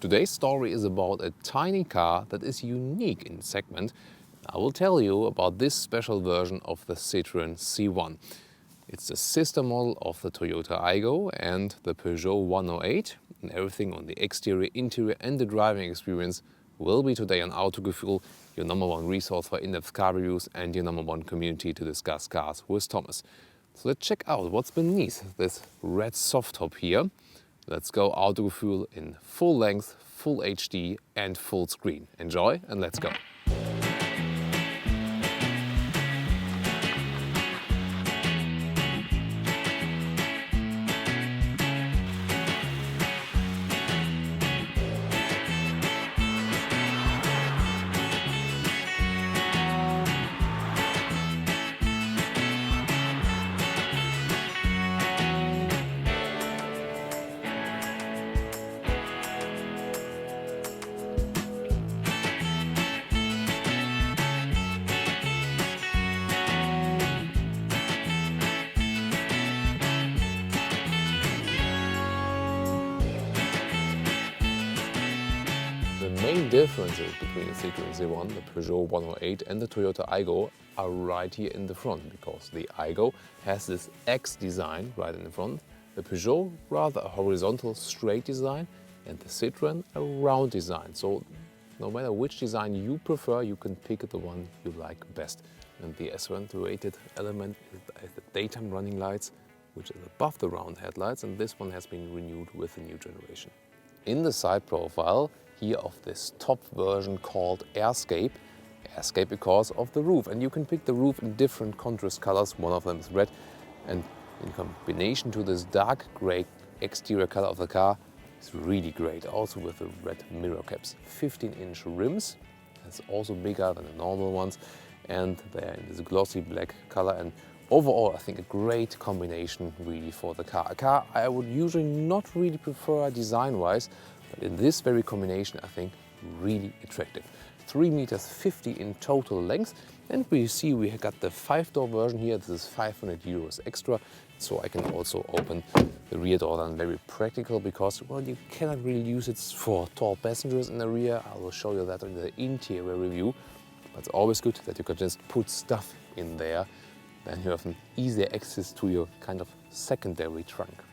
Today's story is about a tiny car that is unique in its segment. I will tell you about this special version of the Citroen C1. It's the sister model of the Toyota Aygo and the Peugeot 108, and everything on the exterior, interior and the driving experience will be today on Autogefühl, your #1 resource for in-depth car reviews and your #1 community to discuss cars with Thomas. So let's check out what's beneath this red soft top here. Let's go Autogefühl in full length, full HD and full screen. Enjoy and let's go. The main differences between the Citroen C1, the Peugeot 108 and the Toyota Aygo are right here in the front, because the Aygo has this X design right in the front, the Peugeot rather a horizontal straight design and the Citroen a round design. So no matter which design you prefer, you can pick the one you like best. And the accentuated element is the daytime running lights, which is above the round headlights, and this one has been renewed with the new generation. In the side profile here of this top version called Airscape because of the roof, and you can pick the roof in different contrast colors. One of them is red, and in combination to this dark gray exterior color of the car, it's really great. Also with the red mirror caps, 15-inch rims, that's also bigger than the normal ones, and they're in this glossy black color. And overall, I think a great combination really for the car. A car I would usually not really prefer design-wise, but in this very combination, I think really attractive. 3.50 meters in total length, and we see we got the 5-door version here. This is 500 euros extra, so I can also open the rear door. And very practical because, well, you cannot really use it for tall passengers in the rear. I will show you that in the interior review. But it's always good that you can just put stuff in there. Then you have an easier access to your kind of secondary trunk.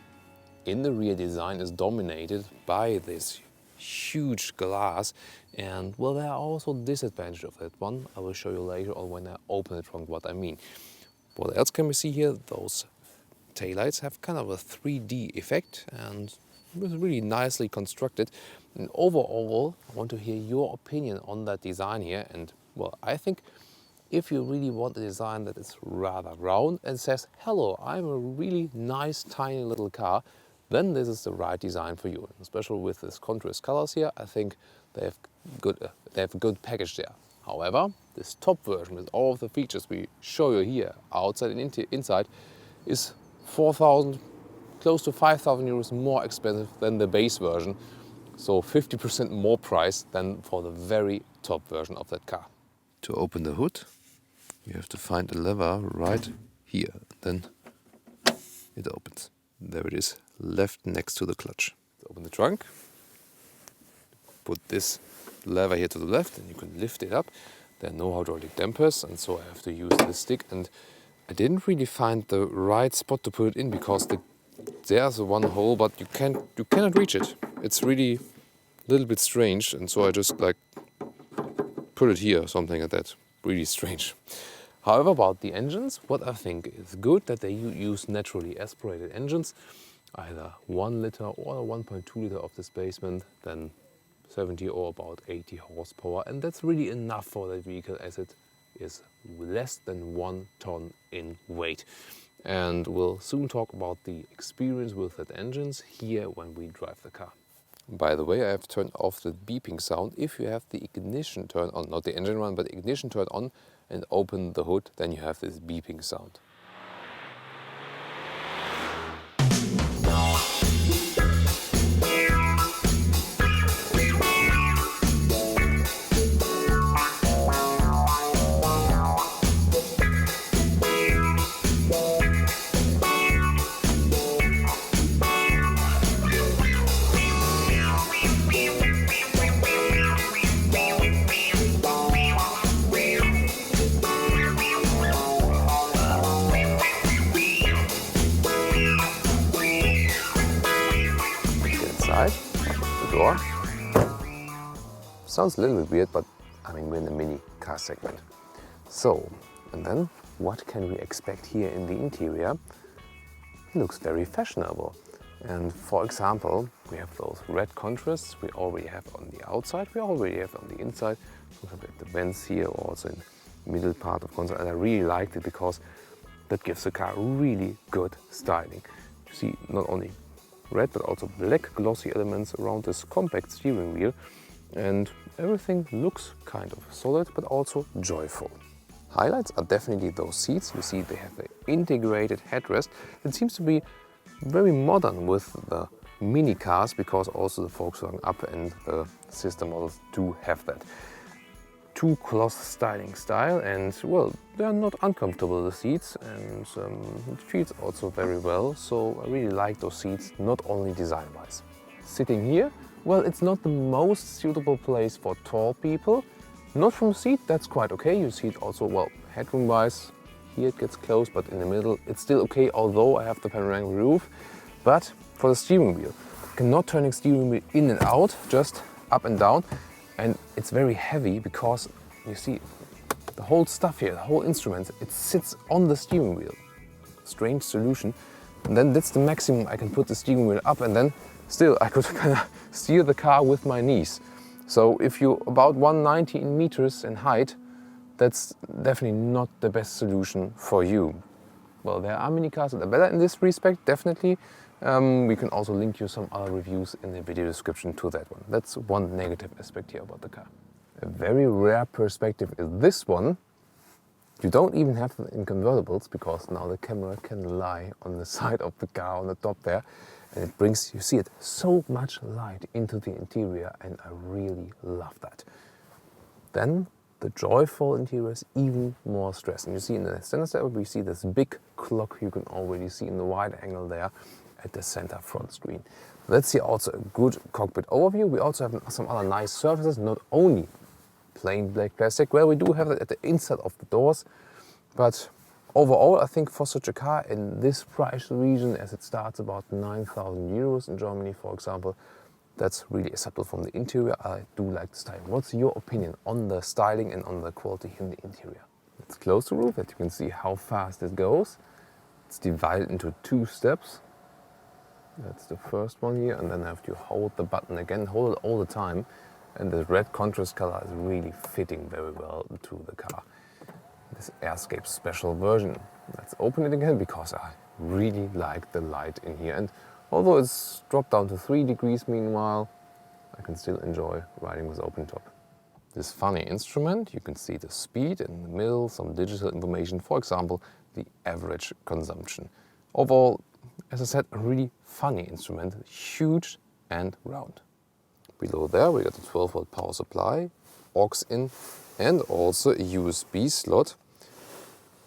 In the rear, design is dominated by this huge glass, and well, there are also disadvantages of that one. I will show you later on when I open the trunk what I mean. What else can we see here? Those taillights have kind of a 3D effect and was really nicely constructed. And overall, I want to hear your opinion on that design here. And well, I think if you really want a design that is rather round and says, hello, I'm a really nice tiny little car, then this is the right design for you. Especially with this contrast colors here, I think they have a good package there. However, this top version with all of the features we show you here, outside and inside, is 4,000, close to 5,000 euros more expensive than the base version. So 50% more price than for the very top version of that car. To open the hood, you have to find a lever right here. Then it opens. There it is, left next to the clutch. Open the trunk, put this lever here to the left, and you can lift it up. There are no hydraulic dampers, and so I have to use this stick. And I didn't really find the right spot to put it in, because there's one hole, but you cannot reach it. It's really a little bit strange, and so I just like put it here or something like that. Really strange. However, about the engines, what I think is good that they use naturally aspirated engines, either 1 liter or 1.2 liter of displacement, then 70 or about 80 horsepower, and that's really enough for that vehicle, as it is less than 1 ton in weight. And we'll soon talk about the experience with that engines here when we drive the car. By the way, I have turned off the beeping sound. If you have the ignition turned on, not the engine one, but the ignition turned on, and open the hood, then you have this beeping sound. door. Sounds a little bit weird, but I mean, we're in the mini car segment. So, and then what can we expect here in the interior? It looks very fashionable. And for example, we have those red contrasts we already have on the outside, we already have on the inside. We have the vents here, also in the middle part of console, and I really liked it because that gives the car really good styling. You see not only red but also black glossy elements around this compact steering wheel, and everything looks kind of solid but also joyful. Highlights are definitely those seats. You see they have an integrated headrest. It seems to be very modern with the mini cars, because also the Volkswagen Up and the sister models do have that. Two cloth styling style, and well, they are not uncomfortable, the seats, and it feels also very well. So I really like those seats, not only design wise. Sitting here, well, it's not the most suitable place for tall people. Not from the seat, that's quite okay. You see it also, well, headroom wise, here it gets close, but in the middle it's still okay, although I have the panoramic roof. But for the steering wheel, cannot turning steering wheel in and out, just up and down. And it's very heavy because you see the whole stuff here, the whole instrument, it sits on the steering wheel. Strange solution. And then that's the maximum I can put the steering wheel up, and then still I could kind of steer the car with my knees. So if you're about 190 meters in height, that's definitely not the best solution for you. Well, there are many cars that are better in this respect, definitely. We can also link you some other reviews in the video description to that one. That's one negative aspect here about the car. A very rare perspective is this one. You don't even have them in convertibles, because now the camera can lie on the side of the car on the top there, and it brings, you see it, so much light into the interior, and I really love that. Then the joyful interior is even more stressed. And you see in the center setup, we see this big clock you can already see in the wide angle there at the center front screen. Let's see also a good cockpit overview. We also have some other nice surfaces, not only plain black plastic. Well, we do have it at the inside of the doors, but overall, I think for such a car in this price region, as it starts about 9,000 euros in Germany, for example, that's really acceptable from the interior. I do like the styling. What's your opinion on the styling and on the quality in the interior? Let's close the roof, that you can see how fast it goes. It's divided into two steps. That's the first one here, and then I have to hold the button again, hold it all the time. And the red contrast color is really fitting very well to the car. This Airscape special version. Let's open it again, because I really like the light in here. And although it's dropped down to 3 degrees meanwhile, I can still enjoy riding with open top. This funny instrument, you can see the speed in the middle, some digital information, for example, the average consumption. Overall, as I said, a really funny instrument, huge and round. Below there we got a 12-volt power supply, aux in, and also a USB slot.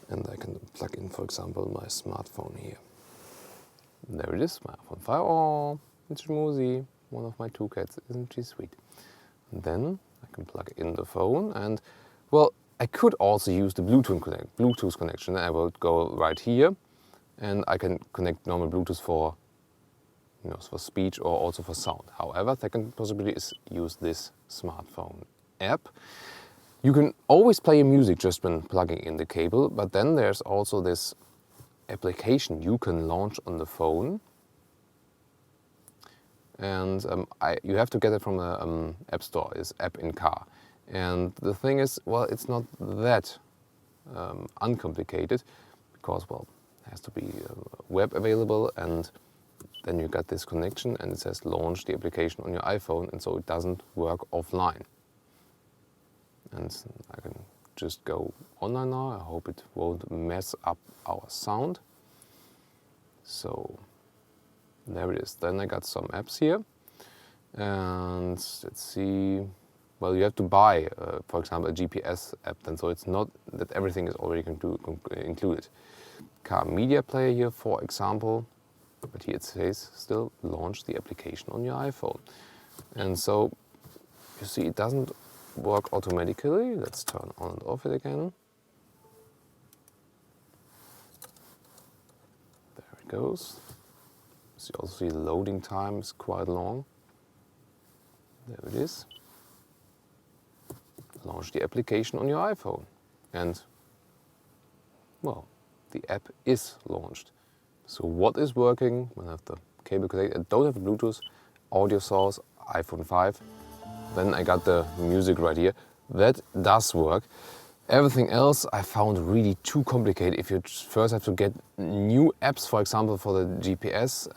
And I can plug in, for example, my smartphone here. There it is, my iPhone 5. Oh, it's Schmoozy, one of my two cats. Isn't she sweet? And then I can plug in the phone, and well, I could also use the Bluetooth connection. I will go right here, and I can connect normal Bluetooth for, for speech or also for sound. However, second possibility is use this smartphone app. You can always play your music just when plugging in the cable, but then there's also this application you can launch on the phone, and you have to get it from the App Store. It's App in Car, and the thing is, well, it's not that uncomplicated, because, well, it has to be web available, and then you got this connection, and it says launch the application on your iPhone, and so it doesn't work offline. And I can just go online now. I hope it won't mess up our sound. So there it is. Then I got some apps here, and let's see. Well, you have to buy, for example, a GPS app. Then, so it's not that everything is already included. Car media player here, for example, but here it says still launch the application on your iPhone. And so you see, it doesn't work automatically. Let's turn on and off it again. There it goes. So you also see the loading time is quite long. There it is. Launch the application on your iPhone. And, well, the app is launched. So what is working? When I have the cable connected, I don't have Bluetooth, audio source, iPhone 5. Then I got the music right here. That does work. Everything else I found really too complicated. If you first have to get new apps, for example, for the GPS,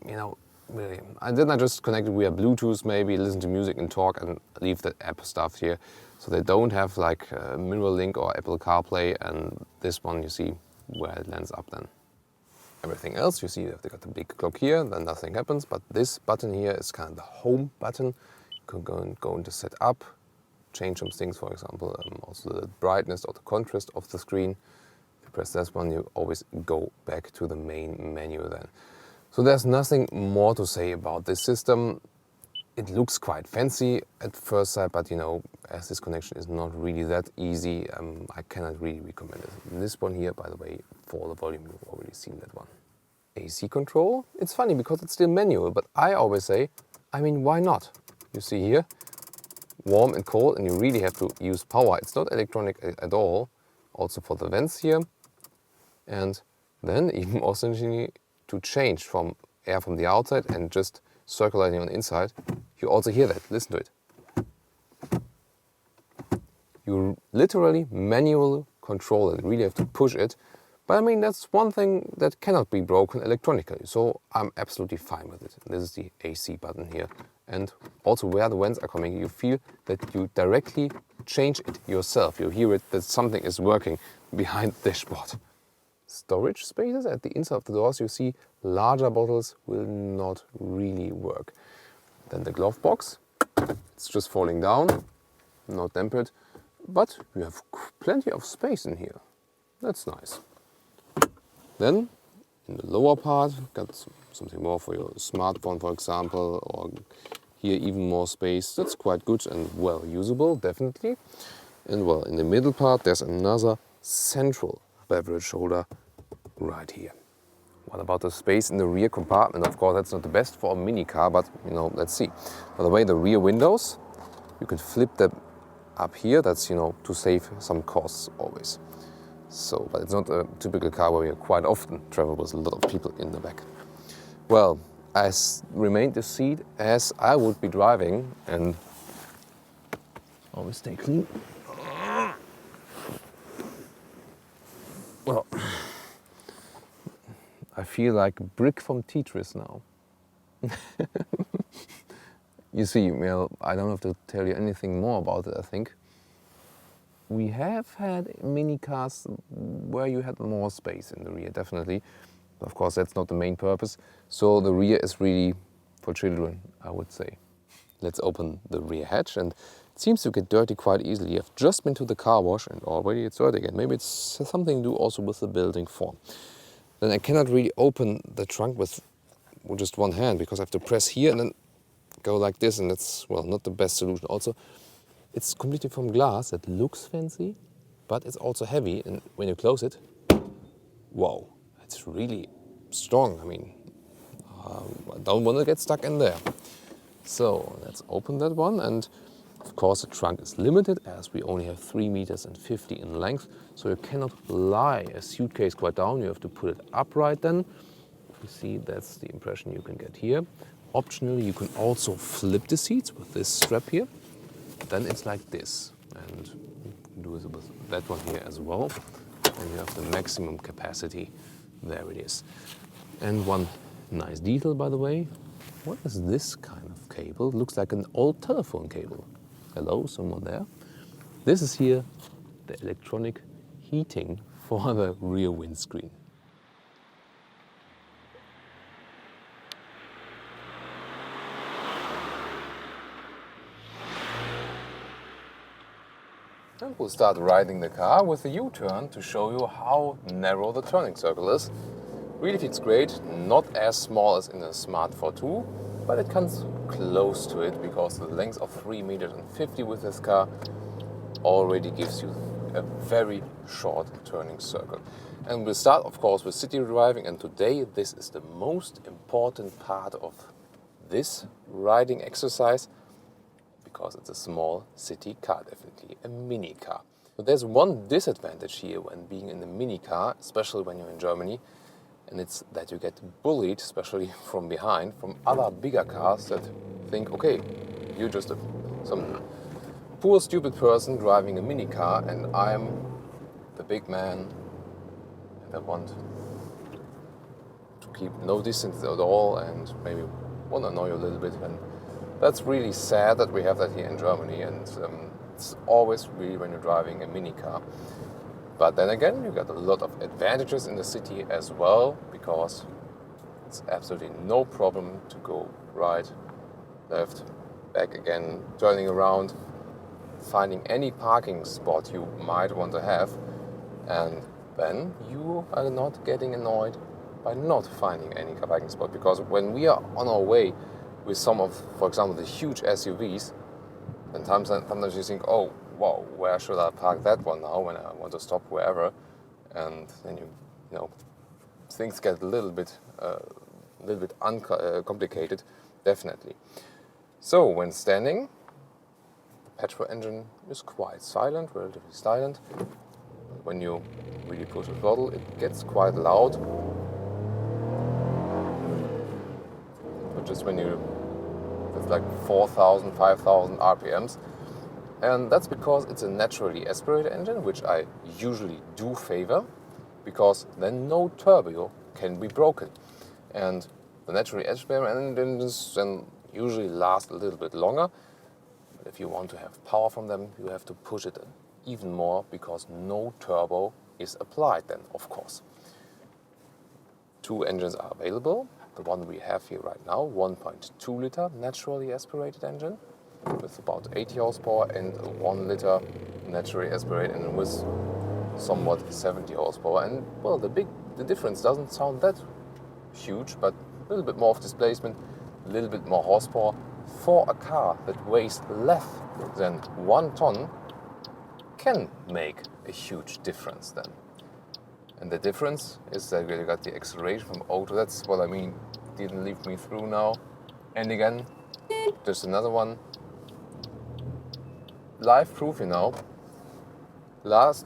you know, really. Then I just connect it via Bluetooth, maybe listen to music and talk and leave the app stuff here. So they don't have like Mirror Link or Apple CarPlay, and this one you see where it lands up then. Everything else you see, if they got the big clock here, then nothing happens. But this button here is kind of the home button. You can go into setup, change some things, for example, also the brightness or the contrast of the screen. If you press this one, you always go back to the main menu then. So there's nothing more to say about this system. It looks quite fancy at first sight, but you know, as this connection is not really that easy, I cannot really recommend it. And this one here, by the way, for the volume, you've already seen that one. AC control, it's funny because it's still manual, but I always say, I mean, why not? You see here, warm and cold, and you really have to use power. It's not electronic at all. Also for the vents here. And then even also to change from air from the outside and just circulating on the inside, you also hear that. Listen to it. You literally manually control it, really have to push it. But I mean, that's one thing that cannot be broken electronically, so I'm absolutely fine with it. This is the AC button here. And also where the vents are coming, you feel that you directly change it yourself. You hear it that something is working behind the dashboard. Storage spaces at the inside of the doors, you see larger bottles will not really work. Then the glove box, it's just falling down, not dampened, but you have plenty of space in here. That's nice. Then in the lower part, got something more for your smartphone, for example, or here even more space. That's quite good and well usable, definitely. And well, in the middle part, there's another central beverage holder right here. What about the space in the rear compartment? Of course, that's not the best for a mini car, but you know, let's see. By the way, the rear windows, you can flip them up here. That's, you know, to save some costs always. So, but it's not a typical car where you quite often travel with a lot of people in the back. Well, I remained the seat as I would be driving, and always stay clean. Well, I feel like a brick from Tetris now. You see, well, I don't have to tell you anything more about it, I think. We have had mini cars where you had more space in the rear, definitely. Of course, that's not the main purpose. So the rear is really for children, I would say. Let's open the rear hatch, and it seems to get dirty quite easily. I've just been to the car wash and already it's dirty again. Maybe it's something to do also with the building form. Then I cannot really open the trunk with just one hand because I have to press here and then go like this, and that's, well, not the best solution. Also, it's completely from glass. It looks fancy, but it's also heavy, and when you close it, whoa, it's really strong. I mean, I don't want to get stuck in there. So let's open that one, and of course the trunk is limited as we only have 3 meters and 50 in length, so you cannot lie a suitcase quite down. You have to put it upright then. You see, that's the impression you can get here. Optionally, you can also flip the seats with this strap here. Then it's like this, and you can do it with that one here as well. And you have the maximum capacity. There it is. And one nice detail, by the way. What is this kind of cable? It looks like an old telephone cable. Hello, someone there? This is here the electronic heating for the rear windscreen. And we'll start riding the car with a U-turn to show you how narrow the turning circle is. Really fits great, not as small as in the Smart 4.2, but it comes close to it because the length of 3 meters and 50 with this car already gives you a very short turning circle. And we'll start, of course, with city driving, and today this is the most important part of this riding exercise. because it's a small city car, definitely a mini car. But there's one disadvantage here when being in a mini car, especially when you're in Germany, and it's that you get bullied, especially from behind, from other bigger cars that think, okay, you're just some poor stupid person driving a mini car and I'm the big man and I want to keep no distance at all and maybe want to annoy you a little bit. And that's really sad that we have that here in Germany, and it's always really when you're driving a mini car. But then again, you got a lot of advantages in the city as well, because it's absolutely no problem to go right, left, back again, turning around, finding any parking spot you might want to have, and then you are not getting annoyed by not finding any parking spot. Because when we are on our way with some of, for example, the huge SUVs, then sometimes you think, oh, wow, where should I park that one now when I want to stop wherever? And then you know, things get a little bit complicated, definitely. So when standing, the petrol engine is quite silent, relatively silent. When you really push the throttle, it gets quite loud. But just when it's like 4,000, 5,000 RPMs. And that's because it's a naturally aspirated engine, which I usually do favor, because then no turbo can be broken. And the naturally aspirated engines then usually last a little bit longer. But if you want to have power from them, you have to push it even more, because no turbo is applied then, of course. Two engines are available. The one we have here right now, 1.2 liter naturally aspirated engine with about 80 horsepower, and a 1 liter naturally aspirated engine with somewhat 70 horsepower. And well, the difference doesn't sound that huge, but a little bit more of displacement, a little bit more horsepower for a car that weighs less than 1 ton can make a huge difference then. And the difference is that you got the acceleration from auto. That's what I mean. Didn't leave me through now. And again, just another one. Live proof, Last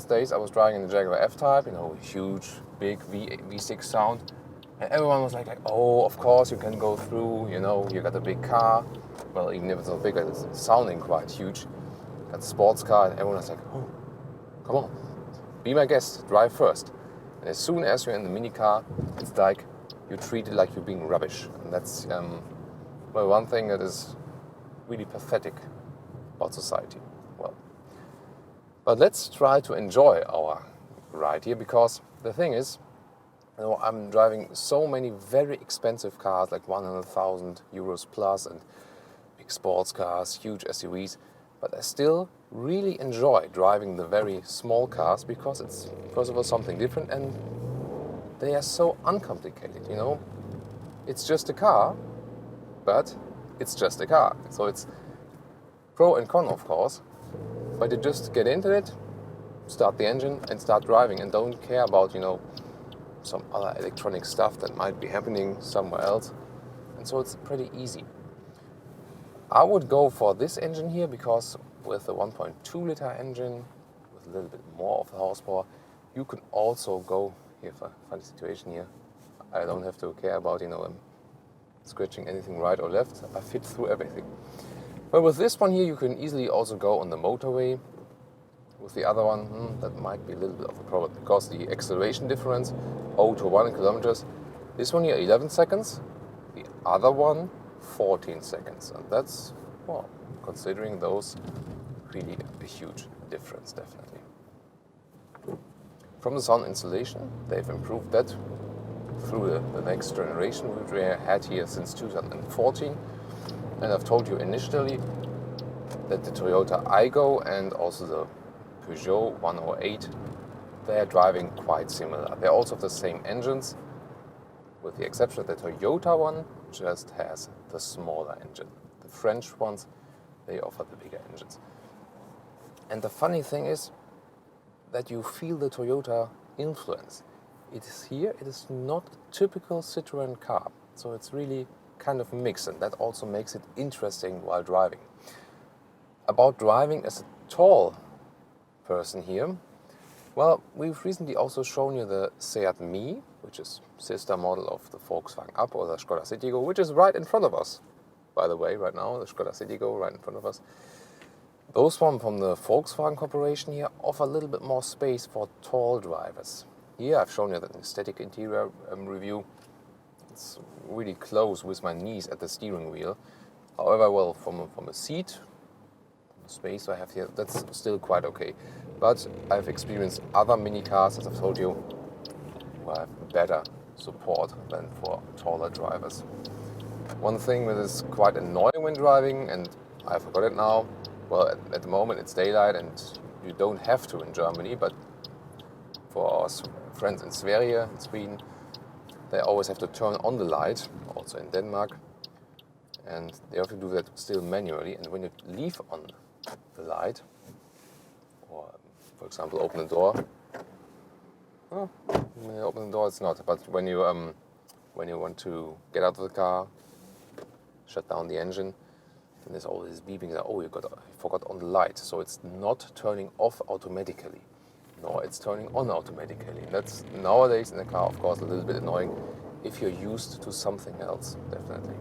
days I was driving in the Jaguar F-Type, huge, big V6 sound. And everyone was like, oh, of course you can go through, you got a big car. Well, even if it's not big, it's sounding quite huge. Got a sports car, and everyone was like, oh, come on, be my guest, drive first. And as soon as you're in the mini car, it's like you treat it like you're being rubbish. And that's one thing that is really pathetic about society. Well, but let's try to enjoy our ride here, because the thing is, I'm driving so many very expensive cars, like 100,000 euros plus, and big sports cars, huge SUVs. But I still really enjoy driving the very small cars, because it's, first of all, something different, and they are so uncomplicated, It's just a car, but it's just a car. So it's pro and con, of course, but you just get into it, start the engine and start driving, and don't care about, some other electronic stuff that might be happening somewhere else. And so it's pretty easy. I would go for this engine here, because with the 1.2 liter engine, with a little bit more of the horsepower, you can also go, here for a funny situation here, I don't have to care about, scratching anything right or left. I fit through everything. But with this one here, you can easily also go on the motorway. With the other one, that might be a little bit of a problem, because the acceleration difference, 0 to 1 kilometers, this one here 11 seconds, the other one 14 seconds. And that's, well, considering those, really a huge difference, definitely. From the sound installation, they've improved that through the next generation, which we had here since 2014. And I've told you initially that the Toyota Aygo and also the Peugeot 108, they're driving quite similar. They're also the same engines, with the exception that the Toyota one just has the smaller engine. The French ones, they offer the bigger engines. And the funny thing is that you feel the Toyota influence. It is here, it is not a typical Citroen car. So it's really kind of mixed, and that also makes it interesting while driving. About driving as a tall person here, well, we've recently also shown you the Seat Mii, which is sister model of the Volkswagen Up or the Skoda Citigo, which is right in front of us, by the way, right now, the Skoda Citigo right in front of us. Those one from the Volkswagen Corporation here offer a little bit more space for tall drivers. Here I've shown you that in the static interior review, it's really close with my knees at the steering wheel. However, well, from a seat, the space I have here, that's still quite okay. But I've experienced other mini cars, as I've told you, who have better support than for taller drivers. One thing that is quite annoying when driving, and I forgot it now, well, at the moment it's daylight and you don't have to in Germany, but for our friends in Sverige, in Sweden, they always have to turn on the light, also in Denmark, and they have to do that still manually. And when you leave on the light, or for example open the door, when you open the door it's not, but when you want to get out of the car, shut down the engine, then there's always beeping that, oh, you forgot on the light. So it's not turning off automatically, nor it's turning on automatically. That's nowadays in the car, of course, a little bit annoying if you're used to something else, definitely.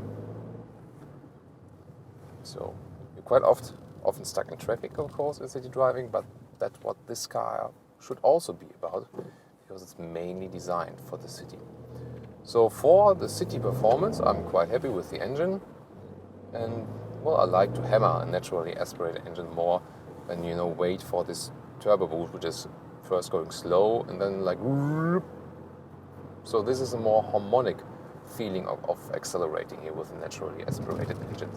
So you're quite often stuck in traffic, of course, in city driving, but that's what this car should also be about, because it's mainly designed for the city. So for the city performance, I'm quite happy with the engine, and well, I like to hammer a naturally aspirated engine more than, wait for this turbo boost, which is first going slow and then like whoop. So this is a more harmonic feeling of accelerating here with a naturally aspirated engine.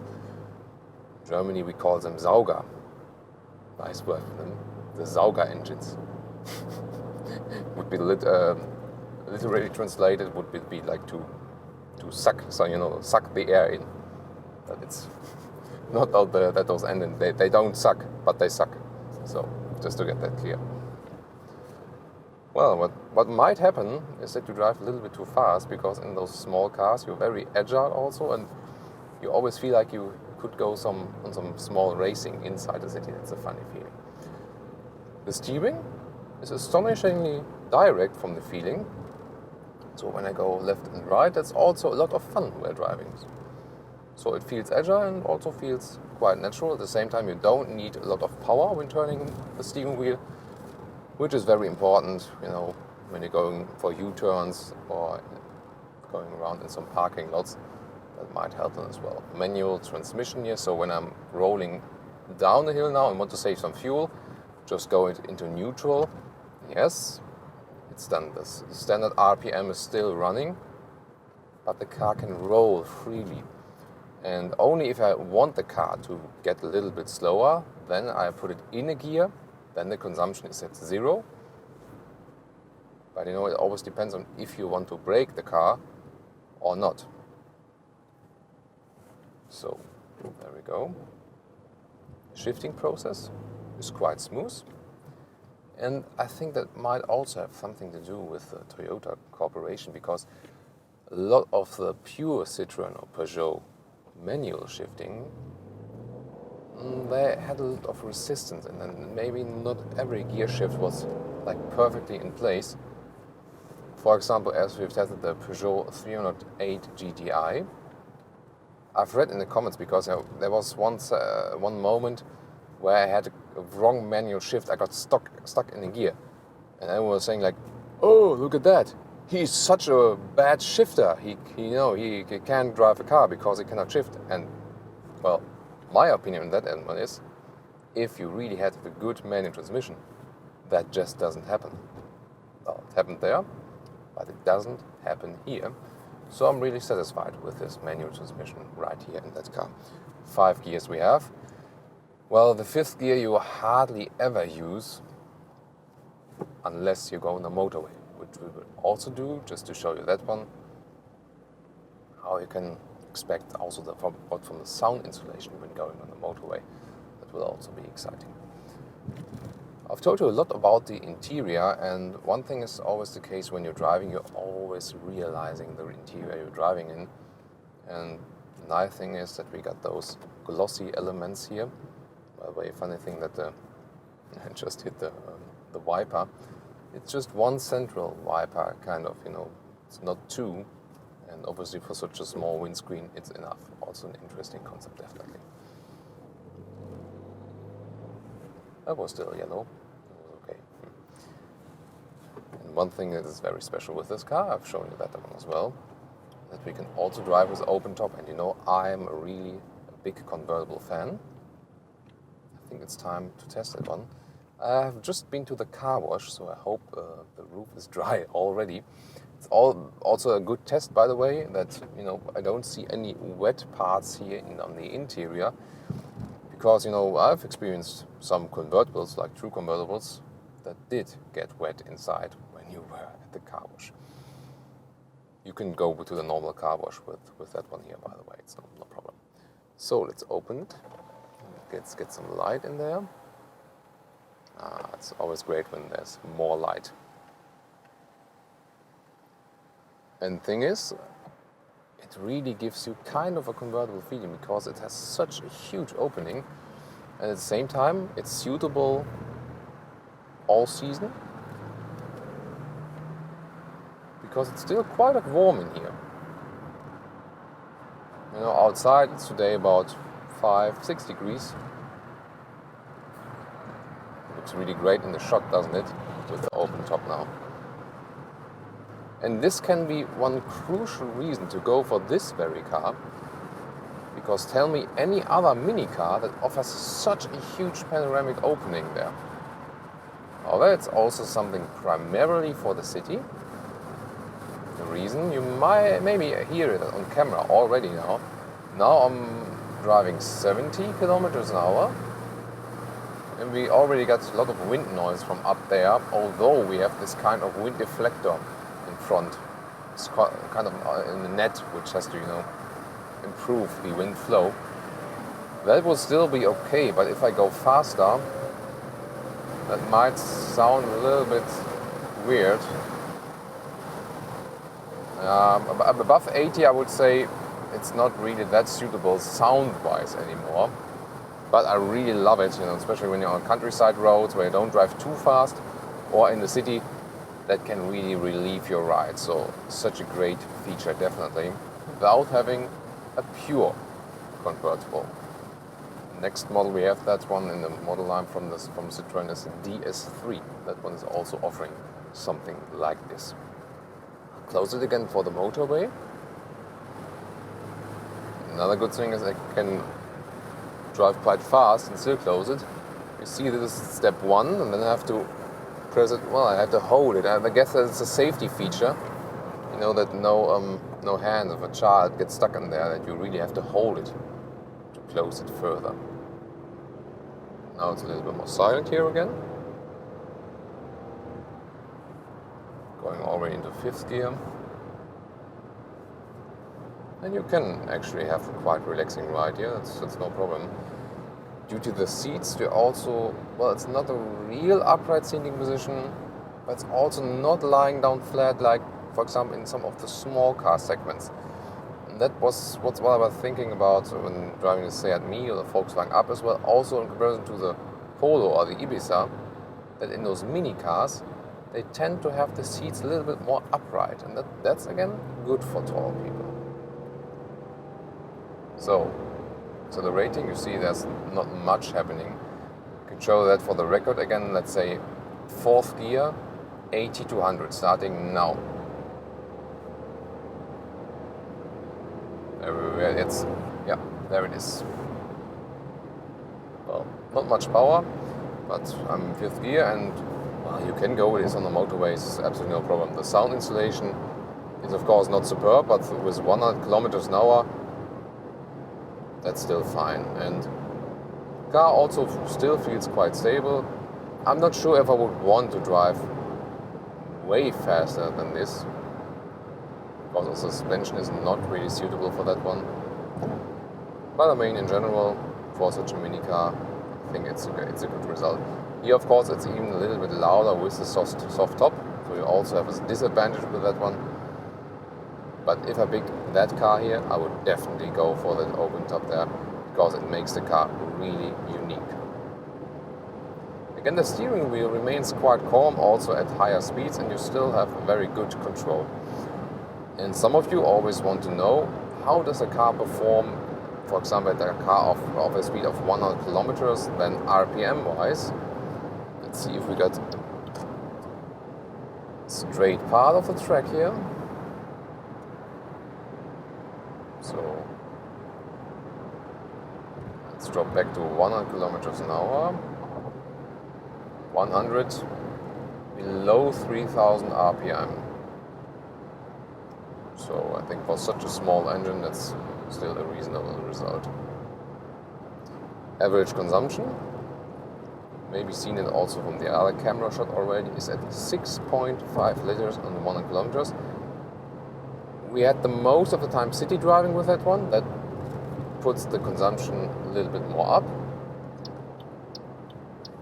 In Germany we call them Sauger. Nice word for them. The Sauger engines. Would be literally translated would be like to suck, so suck the air in. But it's not out there that those engines they don't suck, but they suck. So just to get that clear. Well, what might happen is that you drive a little bit too fast, because in those small cars you're very agile also, and you always feel like you could go on some small racing inside the city. That's a funny feeling. The steering is astonishingly direct from the feeling. So when I go left and right, that's also a lot of fun while driving. So it feels agile and also feels quite natural. At the same time, you don't need a lot of power when turning the steering wheel, which is very important, when you're going for U-turns or going around in some parking lots. That might help them as well. Manual transmission here, so when I'm rolling down the hill now and want to save some fuel, just go into neutral. Yes, it's done. The standard RPM is still running, but the car can roll freely. And only if I want the car to get a little bit slower, then I put it in a gear, then the consumption is at 0. But it always depends on if you want to brake the car or not. So there we go. Shifting process is quite smooth. And I think that might also have something to do with the Toyota Corporation, because a lot of the pure Citroen or Peugeot manual shifting, they had a lot of resistance, and then maybe not every gear shift was like perfectly in place. For example, as we've tested the Peugeot 308 GTI, I've read in the comments, because there was once one moment where I had a wrong manual shift. I got stuck in a gear, and everyone was saying like, "Oh, look at that! He's such a bad shifter. He can't drive a car because he cannot shift." And well, my opinion on that element is, if you really had a good manual transmission, that just doesn't happen. Well, it happened there, but it doesn't happen here. So I'm really satisfied with this manual transmission right here in that car. 5 gears we have. Well, the 5th gear you hardly ever use unless you go on the motorway, which we will also do, just to show you that one. How you can expect also from the sound insulation when going on the motorway. That will also be exciting. I've told you a lot about the interior, and one thing is always the case when you're driving, you're always realizing the interior you're driving in. And the nice thing is that we got those glossy elements here. Well, a very funny thing that I just hit the wiper. It's just one central wiper, kind of, it's not two. And obviously for such a small windscreen, it's enough. Also an interesting concept, definitely. That was still yellow. It was okay. And one thing that is very special with this car, I've shown you that one as well, that we can also drive with open top. And I'm really a big convertible fan. I think it's time to test that one. I've just been to the car wash, so I hope the roof is dry already. It's also a good test, by the way, that I don't see any wet parts here on the interior, because I've experienced some convertibles, like true convertibles, that did get wet inside when you were at the car wash. You can go to the normal car wash with that one here, by the way. It's no problem. So let's open it. Let's get some light in there. It's always great when there's more light. And the thing is, it really gives you kind of a convertible feeling, because it has such a huge opening, and at the same time it's suitable all season, because it's still quite warm in here. Outside it's today about 5-6 degrees. Looks really great in the shot, doesn't it, with the open top now. And this can be one crucial reason to go for this very car, because tell me any other mini car that offers such a huge panoramic opening there. However, it's also something primarily for the city. The reason, you might maybe hear it on camera already now. Now I'm driving 70 kilometers an hour, and we already got a lot of wind noise from up there, although we have this kind of wind deflector in front. It's kind of in the net, which has to, improve the wind flow. That will still be okay, but if I go faster, that might sound a little bit weird. Above 80, I would say it's not really that suitable sound-wise anymore. But I really love it, especially when you're on countryside roads where you don't drive too fast, or in the city. That can really relieve your ride. So such a great feature, definitely, without having a pure convertible. Next model we have, that one in the model line from Citroen is the DS3. That one is also offering something like this. Close it again for the motorway. Another good thing is I can drive quite fast and still close it. You see, this is step one, and then I have to press it. Well, I have to hold it. I guess that it's a safety feature. That no hand of a child gets stuck in there. That you really have to hold it to close it further. Now it's a little bit more silent here again. Going already into fifth gear. And you can actually have a quite relaxing ride here. That's no problem. Due to the seats, they're also, it's not a real upright seating position, but it's also not lying down flat like, for example, in some of the small car segments. And that was what I was thinking about when driving the Seat Mii or the Volkswagen Up as well, also in comparison to the Polo or the Ibiza, that in those mini cars, they tend to have the seats a little bit more upright, and that's again good for tall people. So the rating, you see there's not much happening. I can show that for the record again, let's say fourth gear, 80 to 100, starting now. Everywhere there it is. Well, not much power, but I'm in fifth gear, and you can go with this on the motorways, absolutely no problem. The sound insulation is of course not superb, but with 100 kilometers an hour, that's still fine. And the car also still feels quite stable. I'm not sure if I would want to drive way faster than this, because the suspension is not really suitable for that one. But I mean, in general, for such a mini car, I think it's a good result. Here, of course, it's even a little bit louder with the soft top, so you also have a disadvantage with that one. But if I pick that car here, I would definitely go for that open top there, because it makes the car really unique. Again, the steering wheel remains quite calm also at higher speeds, and you still have very good control. And some of you always want to know, how does a car perform, for example, at a car of a speed of 100 kilometers, then RPM wise. Let's see if we got straight part of the track here. So let's drop back to 100 kilometers an hour. 100 below 3000 RPM. So I think for such a small engine, that's still a reasonable result. Average consumption, maybe seen it also from the other camera shot already, is at 6.5 liters on 100 kilometers. We had the most of the time city driving with that one. That puts the consumption a little bit more up.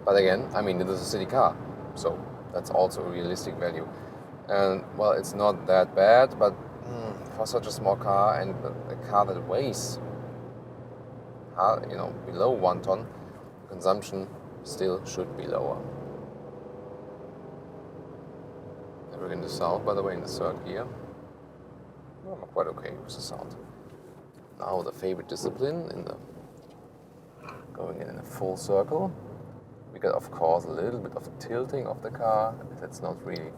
But again, I mean, it is a city car, so that's also a realistic value. And well, it's not that bad, but for such a small car and a car that weighs, below 1 ton, consumption still should be lower. Never in the sound, by the way, in the third gear. Well, I'm quite okay with the sound. Now the favorite discipline going in a full circle. We get, of course, a little bit of tilting of the car. It's not really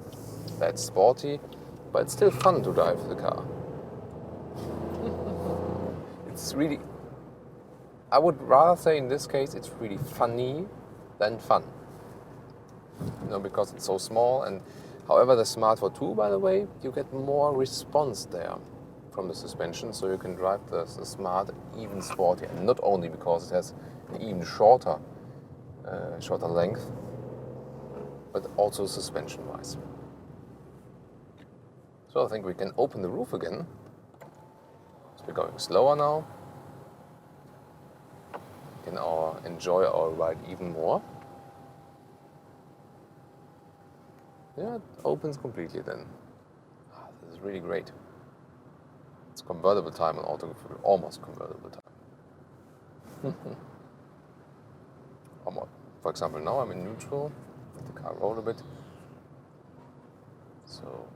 that sporty, but it's still fun to drive the car. It's really, I would rather say in this case, it's really funny than fun. Because it's so small. And however, the Smart 4 by the way, you get more response there from the suspension, so you can drive the Smart even sportier. And not only because it has an even shorter length, but also suspension-wise. So I think we can open the roof again. So we're going slower now. We can enjoy our ride even more. Yeah, it opens completely then. This is really great. It's convertible time on Autogefühl, almost convertible time. For example, now I'm in neutral, let the car roll a bit. So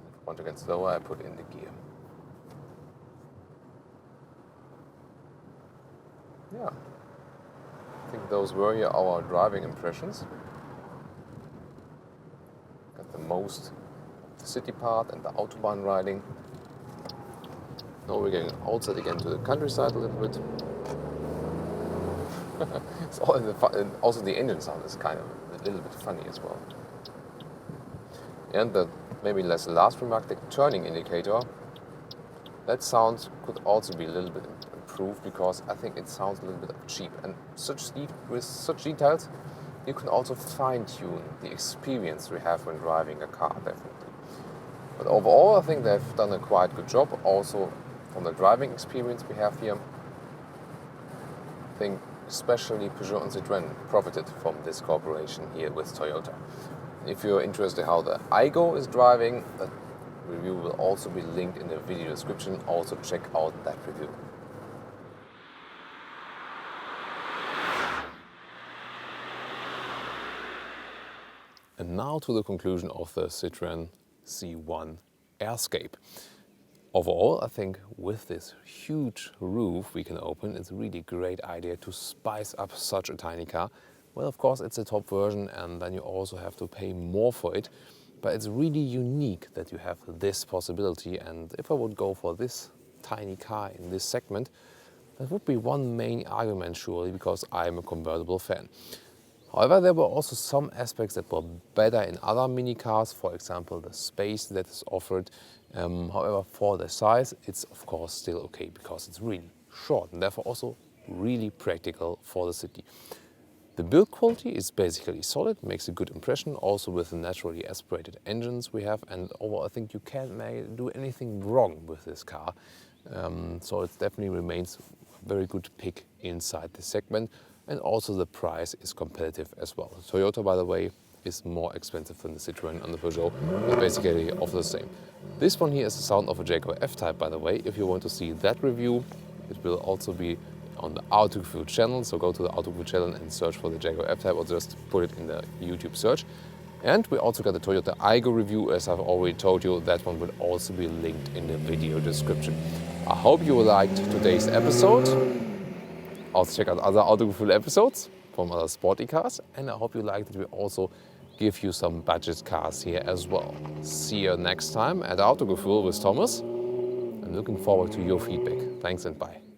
if I want to get slower, I put in the gear. Yeah, I think those were here our driving impressions. Got the most of the city part and the Autobahn riding. Now we're getting outside again to the countryside a little bit. And also the engine sound is kind of a little bit funny as well. And maybe less last remark, the turning indicator, that sound could also be a little bit improved, because I think it sounds a little bit cheap. And with such details, you can also fine-tune the experience we have when driving a car, definitely. But overall, I think they've done a quite good job. Also, from the driving experience we have here, I think especially Peugeot and Citroen profited from this cooperation here with Toyota. If you're interested how the Aygo is driving, that review will also be linked in the video description. Also check out that review. And now to the conclusion of the Citroen C1 Airscape. Overall, I think with this huge roof we can open, it's a really great idea to spice up such a tiny car. Well, of course, it's a top version, and then you also have to pay more for it. But it's really unique that you have this possibility. And if I would go for this tiny car in this segment, that would be one main argument, surely, because I'm a convertible fan. However, there were also some aspects that were better in other mini cars, for example, the space that is offered. However, for the size, it's of course still okay, because it's really short and therefore also really practical for the city. The build quality is basically solid, makes a good impression, also with the naturally aspirated engines we have, and overall I think you can't do anything wrong with this car. So it definitely remains a very good pick inside the segment, and also the price is competitive as well. Toyota, by the way, is more expensive than the Citroen and the Peugeot, but basically offer the same. This one here is the sound of a Jaguar F-Type, by the way. If you want to see that review, it will also be on the Autogefühl channel. So go to the Autogefühl channel and search for the Jaguar F-Type, or just put it in the YouTube search. And we also got the Toyota Aygo review, as I've already told you. That one will also be linked in the video description. I hope you liked today's episode. Also check out other Autogefühl episodes from other sporty cars. And I hope you liked that we also give you some budget cars here as well. See you next time at Autogefühl with Thomas. I'm looking forward to your feedback. Thanks and bye.